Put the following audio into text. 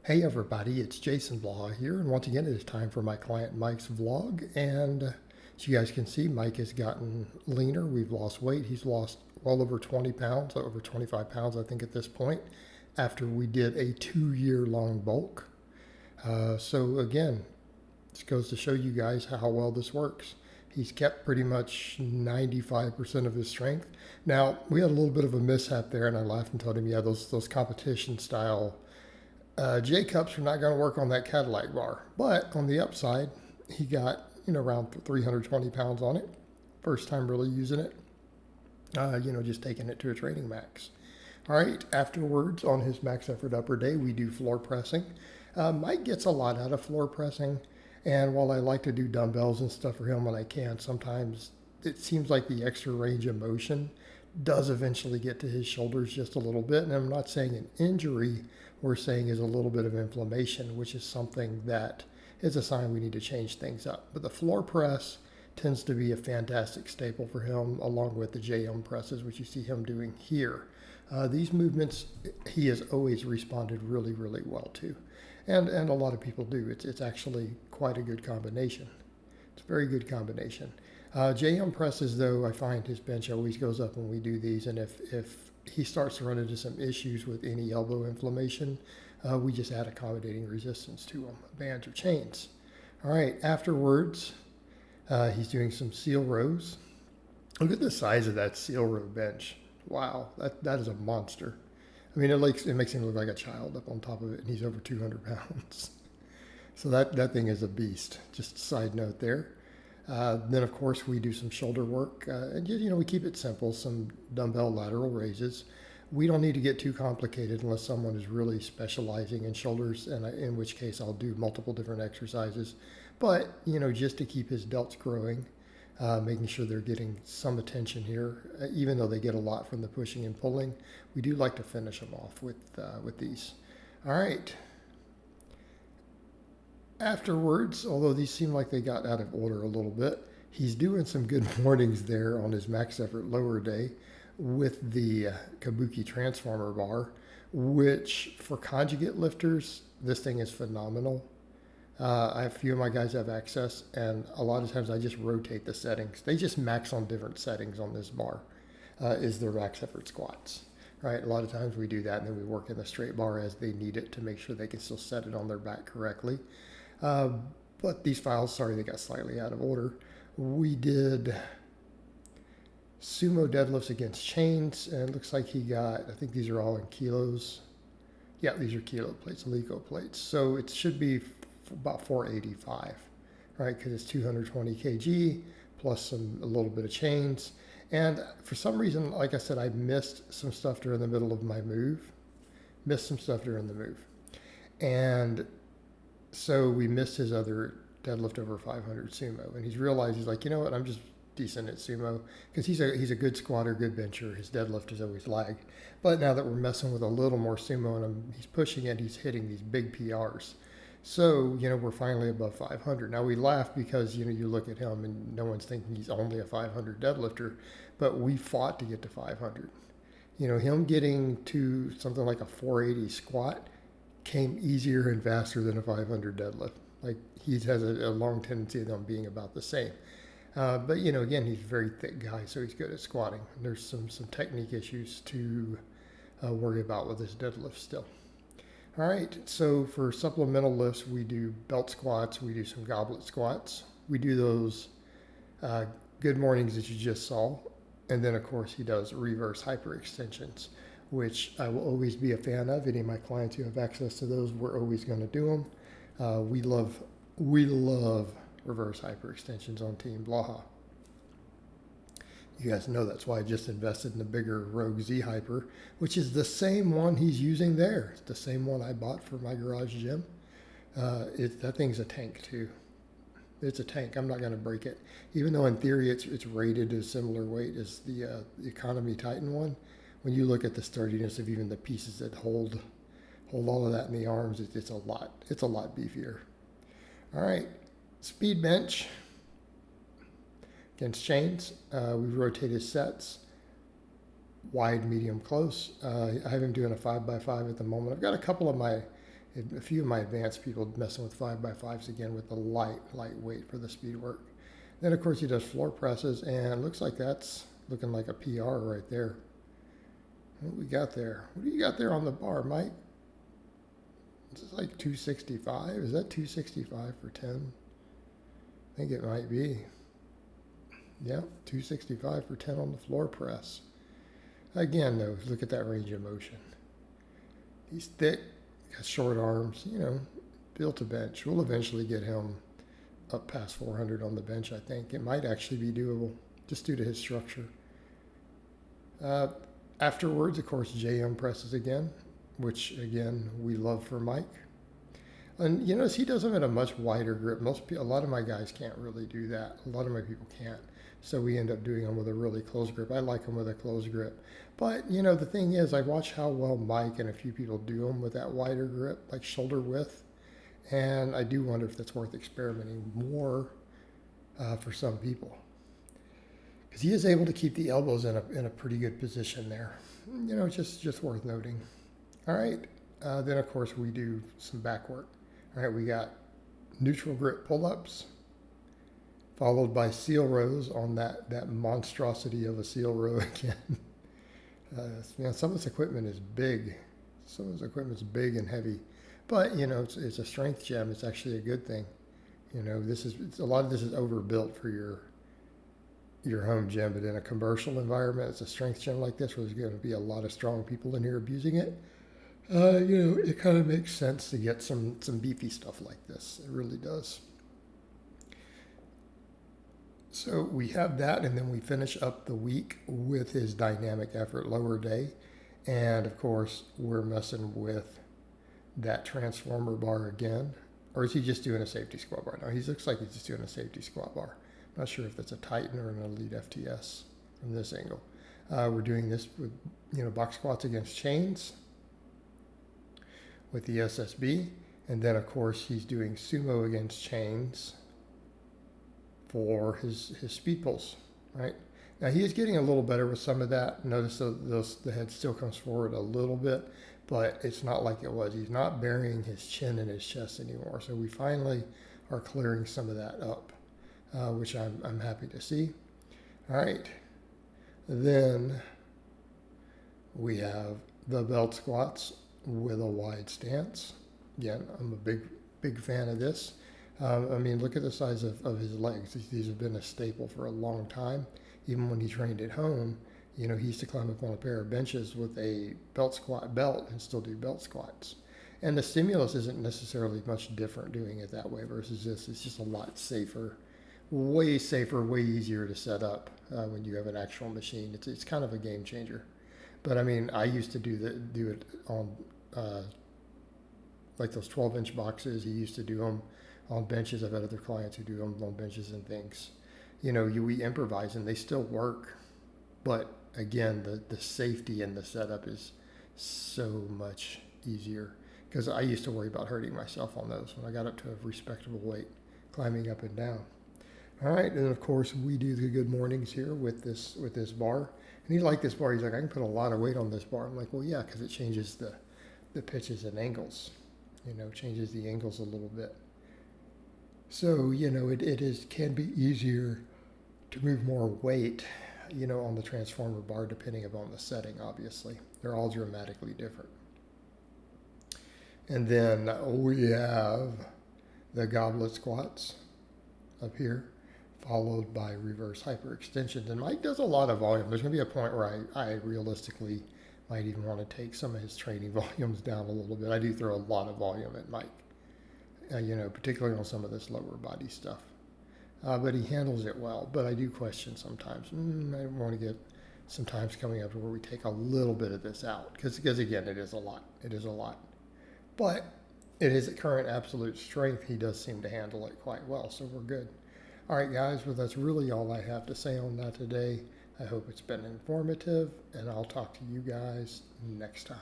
Hey everybody, it's Jason Blaha here, and once again it is time for my client Mike's vlog. And as you guys can see, Mike has gotten leaner. We've lost weight. He's lost well over 20 pounds, over 25 pounds I think at this point, after we did a 2-year long bulk. So again, this goes to show you guys how well this works. He's kept pretty much 95% of his strength. Now, we had a little bit of a mishap there, and I laughed and told him, yeah, those competition style J cups are not going to work on that Cadillac bar. But on the upside, he got around 320 pounds on it. First time really using it. Just taking it to a training max. All right. Afterwards, on his max effort upper day, we do floor pressing. Mike gets a lot out of floor pressing, and while I like to do dumbbells and stuff for him when I can, sometimes it seems like the extra range of motion does eventually get to his shoulders just a little bit. And I'm not saying an injury, we're saying is a little bit of inflammation, which is something that is a sign we need to change things up. But the floor press tends to be a fantastic staple for him, along with the JM presses, which you see him doing here. These movements, he has always responded really, really well to. And a lot of people do. It's actually quite a good combination. It's a very good combination. JM presses, though, I find his bench always goes up when we do these, and if he starts to run into some issues with any elbow inflammation, we just add accommodating resistance to them, bands or chains. All right, afterwards, he's doing some seal rows. Look at the size of that seal row bench. Wow, that is a monster. I mean, it makes him look like a child up on top of it, and he's over 200 pounds. So that thing is a beast. Just a side note there. Then, of course, we do some shoulder work, and we keep it simple, some dumbbell lateral raises. We don't need to get too complicated unless someone is really specializing in shoulders, and in which case I'll do multiple different exercises. But, just to keep his delts growing, making sure they're getting some attention here, even though they get a lot from the pushing and pulling, we do like to finish them off with these. All right. Afterwards, although these seem like they got out of order a little bit, he's doing some good mornings there on his max effort lower day with the Kabuki transformer bar, which for conjugate lifters, this thing is phenomenal. A few of my guys have access, and a lot of times I just rotate the settings. They just max on different settings on this bar, is their max effort squats. Right, a lot of times we do that, and then we work in the straight bar as they need it to make sure they can still set it on their back correctly. But these files, sorry, they got slightly out of order. We did sumo deadlifts against chains, and it looks like he got, I think these are all in kilos. Yeah, these are kilo plates, Alico plates. So it should be about 485, right? Because it's 220 kg plus a little bit of chains. And for some reason, like I said, I missed some stuff during the middle of my move. And so we missed his other deadlift over 500 sumo, and he's realized, he's like, you know what, I'm just decent at sumo, because he's a good squatter, good bencher. His deadlift has always lagged. But now that we're messing with a little more sumo and he's pushing it, he's hitting these big PRs. So, we're finally above 500. Now we laugh because, you look at him and no one's thinking he's only a 500 deadlifter, but we fought to get to 500. Him getting to something like a 480 squat came easier and faster than a 500 deadlift. Like, he has a long tendency of them being about the same. But, again, he's a very thick guy, so he's good at squatting. There's some technique issues to worry about with his deadlift still. All right, so for supplemental lifts, we do belt squats, we do some goblet squats. We do those good mornings that you just saw. And then, of course, he does reverse hyperextensions, which I will always be a fan of. Any of my clients who have access to those, we're always going to do them. We love reverse hyperextensions on Team Blaha. You guys know that's why I just invested in the bigger Rogue Z Hyper, which is the same one he's using there. It's the same one I bought for my garage gym. That thing's a tank too. It's a tank. I'm not going to break it. Even though in theory it's rated as similar weight as the Economy Titan one, when you look at the sturdiness of even the pieces that hold all of that in the arms, it's a lot. It's a lot beefier. All right, speed bench against chains. We rotate his sets, wide, medium, close. I have him doing a 5x5 at the moment. I've got a couple of my A few of my advanced people messing with 5x5s again with the lightweight for the speed work. Then of course he does floor presses, and it looks like that's looking like a PR right there. What we got there? What do you got there on the bar, Mike? Is this like 265? Is that 265 for 10? I think it might be. Yeah, 265 for 10 on the floor press. Again, though, look at that range of motion. He's thick, got short arms, built to bench. We'll eventually get him up past 400 on the bench, I think. It might actually be doable, just due to his structure. Afterwards, of course, JM presses again, which, again, we love for Mike. And you notice he does them at a much wider grip. A lot of my guys can't really do that. A lot of my people can't. So we end up doing them with a really close grip. I like them with a close grip. But, the thing is, I watch how well Mike and a few people do them with that wider grip, like shoulder width. And I do wonder if that's worth experimenting more for some people. Because he is able to keep the elbows in a pretty good position there. Just worth noting. All right. Then, of course, we do some back work. All right, we got neutral grip pull-ups, followed by seal rows on that monstrosity of a seal row again. Some of this equipment is big. Some of this equipment's big and heavy. But, it's a strength gym. It's actually a good thing. A lot of this is overbuilt for your home gym, but in a commercial environment, it's a strength gym like this where there's going to be a lot of strong people in here abusing it. It kind of makes sense to get some beefy stuff like this. It really does. So we have that, and then we finish up the week with his dynamic effort lower day. And of course, we're messing with that transformer bar again. Or is he just doing a safety squat bar? No, he looks like he's just doing a safety squat bar. I'm not sure if that's a Titan or an Elite FTS from this angle. We're doing this with, box squats against chains with the SSB. And then, of course, he's doing sumo against chains for his speed pulls, right? Now, he is getting a little better with some of that. Notice the head still comes forward a little bit, but it's not like it was. He's not burying his chin in his chest anymore. So we finally are clearing some of that up, which I'm happy to see. All right. Then we have the belt squats with a wide stance. Again, I'm a big fan of this. Look at the size of his legs. These have been a staple for a long time. Even when he trained at home, he used to climb up on a pair of benches with a belt squat belt and still do belt squats. And the stimulus isn't necessarily much different doing it that way versus this. It's just a lot safer, way easier to set up when you have an actual machine. It's kind of a game changer. But I used to do it on like those 12-inch boxes. He used to do them on benches. I've had other clients who do them on benches and things. We improvise and they still work. But again, the safety and the setup is so much easier because I used to worry about hurting myself on those when I got up to a respectable weight, climbing up and down. All right, and of course we do the good mornings here with this bar. And he liked this bar. He's like, I can put a lot of weight on this bar. I'm like, well, yeah, because it changes the pitches and angles. Changes the angles a little bit. So, it can be easier to move more weight, on the transformer bar, depending upon the setting, obviously. They're all dramatically different. And then we have the goblet squats up here, followed by reverse hyperextensions. And Mike does a lot of volume. There's going to be a point where I realistically might even want to take some of his training volumes down a little bit. I do throw a lot of volume at Mike, particularly on some of this lower body stuff. But he handles it well. But I do question sometimes. I want to get some times coming up where we take a little bit of this out. Because again, it is a lot. It is a lot. But at his current absolute strength, he does seem to handle it quite well. So we're good. All right, guys. Well, that's really all I have to say on that today. I hope it's been informative, and I'll talk to you guys next time.